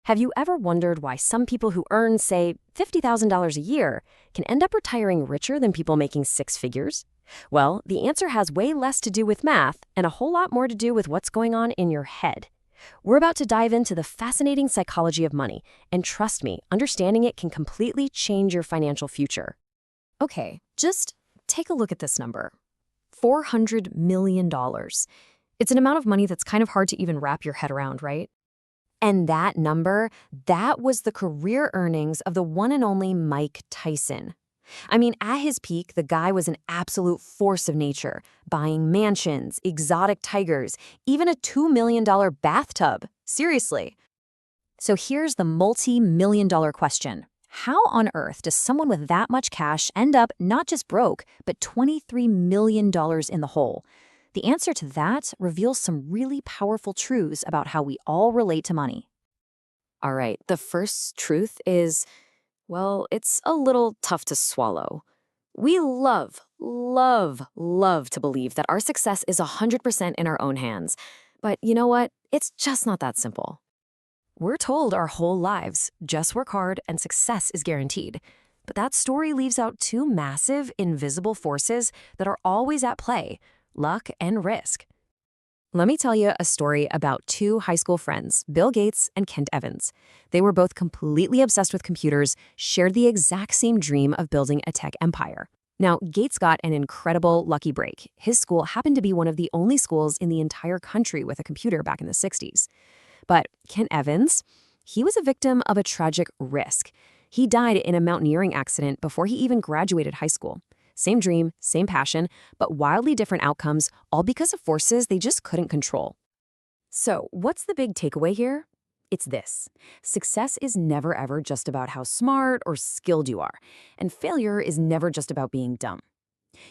Have you ever wondered why some people who earn, say, $50,000 a year can end up retiring richer than people making six figures? Well, the answer has way less to do with math and a whole lot more to do with what's going on in your head. We're about to dive into the fascinating psychology of money, and trust me, understanding it can completely change your financial future. Okay, just take a look at this number. $400 million. It's an amount of money that's kind of hard to even wrap your head around, right? And that number, that was the career earnings of the one and only Mike Tyson. I mean, at his peak, the guy was an absolute force of nature, buying mansions, exotic tigers, even a $2 million bathtub. Seriously. So here's the multi-million-dollar question. How on earth does someone with that much cash end up not just broke, but $23 million in the hole? The answer to that reveals some really powerful truths about how we all relate to money. All right, the first truth is, well, it's a little tough to swallow. We love to believe that our success is 100% in our own hands. But you know what? It's just not that simple. We're told our whole lives, just work hard and success is guaranteed. But that story leaves out two massive, invisible forces that are always at play: luck and risk. Let me tell you a story about two high school friends, Bill Gates and Kent Evans. They were both completely obsessed with computers, shared the exact same dream of building a tech empire. Now, Gates got an incredible lucky break. His school happened to be one of the only schools in the entire country with a computer back in the 60s. But Kent Evans, he was a victim of a tragic risk. He died in a mountaineering accident before he even graduated high school. Same dream, same passion, but wildly different outcomes, all because of forces they just couldn't control. So, what's the big takeaway here? It's this: success is never ever just about how smart or skilled you are, and failure is never just about being dumb.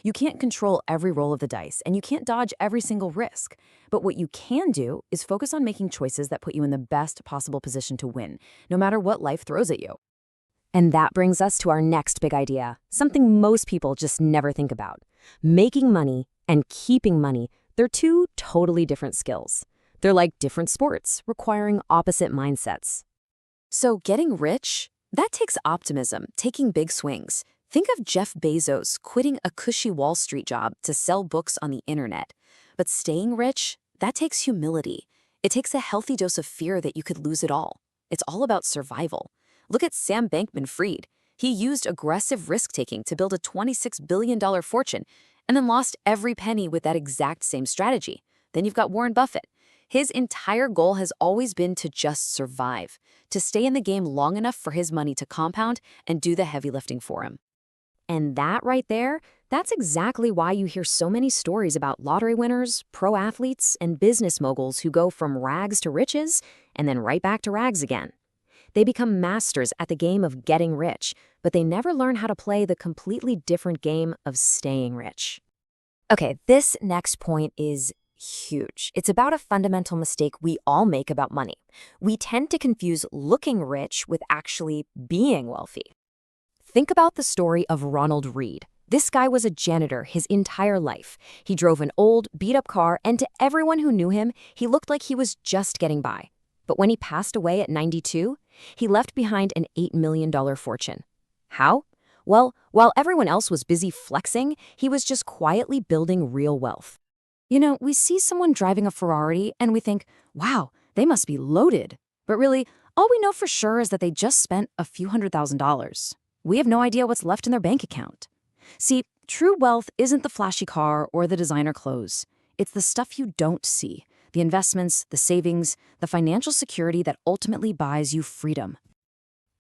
You can't control every roll of the dice, and you can't dodge every single risk. But what you can do is focus on making choices that put you in the best possible position to win, no matter what life throws at you. And that brings us to our next big idea, something most people just never think about. Making money and keeping money, they're two totally different skills. They're like different sports, requiring opposite mindsets. So getting rich, that takes optimism, taking big swings. Think of Jeff Bezos quitting a cushy Wall Street job to sell books on the internet. But staying rich, that takes humility. It takes a healthy dose of fear that you could lose it all. It's all about survival. Look at Sam Bankman-Fried. He used aggressive risk-taking to build a $26 billion fortune and then lost every penny with that exact same strategy. Then you've got Warren Buffett. His entire goal has always been to just survive, to stay in the game long enough for his money to compound and do the heavy lifting for him. And that right there, that's exactly why you hear so many stories about lottery winners, pro athletes, and business moguls who go from rags to riches and then right back to rags again. They become masters at the game of getting rich, but they never learn how to play the completely different game of staying rich. Okay, this next point is huge. It's about a fundamental mistake we all make about money. We tend to confuse looking rich with actually being wealthy. Think about the story of Ronald Reed. This guy was a janitor his entire life. He drove an old, beat-up car, and to everyone who knew him, he looked like he was just getting by. But when he passed away at 92, he left behind an $8 million fortune. How? Well, while everyone else was busy flexing, he was just quietly building real wealth. You know, we see someone driving a Ferrari and we think, wow, they must be loaded. But really, all we know for sure is that they just spent a few $100,000. We have no idea what's left in their bank account. See, true wealth isn't the flashy car or the designer clothes. It's the stuff you don't see. The investments, the savings, the financial security that ultimately buys you freedom.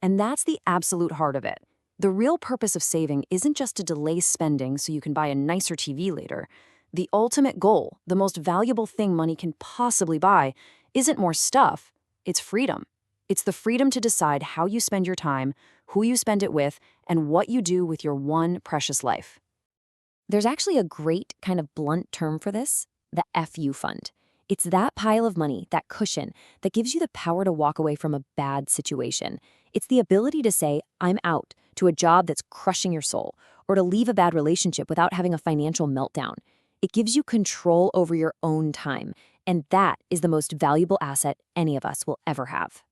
And that's the absolute heart of it. The real purpose of saving isn't just to delay spending so you can buy a nicer TV later. The ultimate goal, the most valuable thing money can possibly buy, isn't more stuff, it's freedom. It's the freedom to decide how you spend your time, who you spend it with, and what you do with your one precious life. There's actually a great kind of blunt term for this, the FU fund. It's that pile of money, that cushion, that gives you the power to walk away from a bad situation. It's the ability to say, I'm out, to a job that's crushing your soul, or to leave a bad relationship without having a financial meltdown. It gives you control over your own time, and that is the most valuable asset any of us will ever have.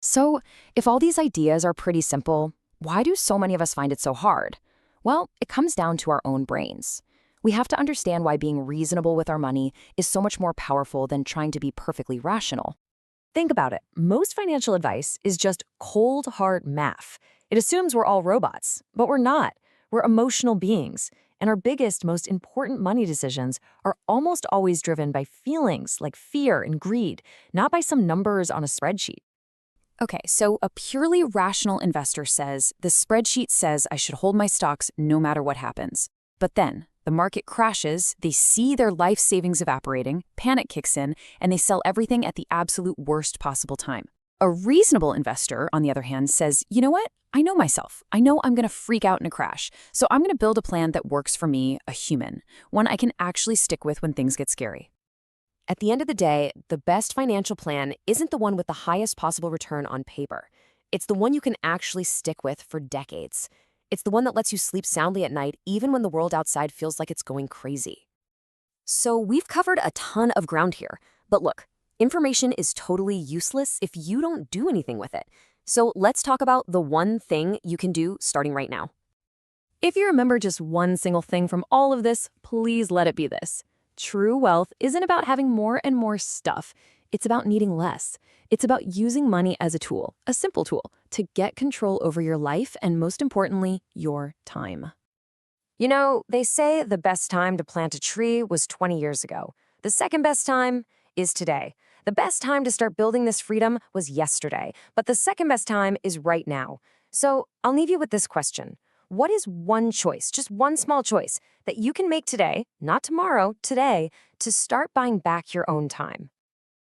So, if all these ideas are pretty simple, why do so many of us find it so hard? Well, it comes down to our own brains. We have to understand why being reasonable with our money is so much more powerful than trying to be perfectly rational. Think about it. Most financial advice is just cold, hard math. It assumes we're all robots, but we're not. We're emotional beings, and our biggest, most important money decisions are almost always driven by feelings like fear and greed, not by some numbers on a spreadsheet. Okay, so a purely rational investor says, the spreadsheet says I should hold my stocks no matter what happens. But then, the market crashes, they see their life savings evaporating, panic kicks in, and they sell everything at the absolute worst possible time. A reasonable investor, on the other hand, says, you know what? I know myself. I know I'm going to freak out in a crash. So I'm going to build a plan that works for me, a human, one I can actually stick with when things get scary. At the end of the day, the best financial plan isn't the one with the highest possible return on paper. It's the one you can actually stick with for decades. It's the one that lets you sleep soundly at night even when the world outside feels like it's going crazy. So we've covered a ton of ground here. But look, information is totally useless if you don't do anything with it. So let's talk about the one thing you can do starting right now. If you remember just one single thing from all of this, please let it be this. True wealth isn't about having more and more stuff. It's about needing less. It's about using money as a tool, a simple tool, to get control over your life and, most importantly, your time. You know, they say the best time to plant a tree was 20 years ago. The second best time is today. The best time to start building this freedom was yesterday, but the second best time is right now. So I'll leave you with this question. What is one choice, just one small choice, that you can make today, not tomorrow, today, to start buying back your own time?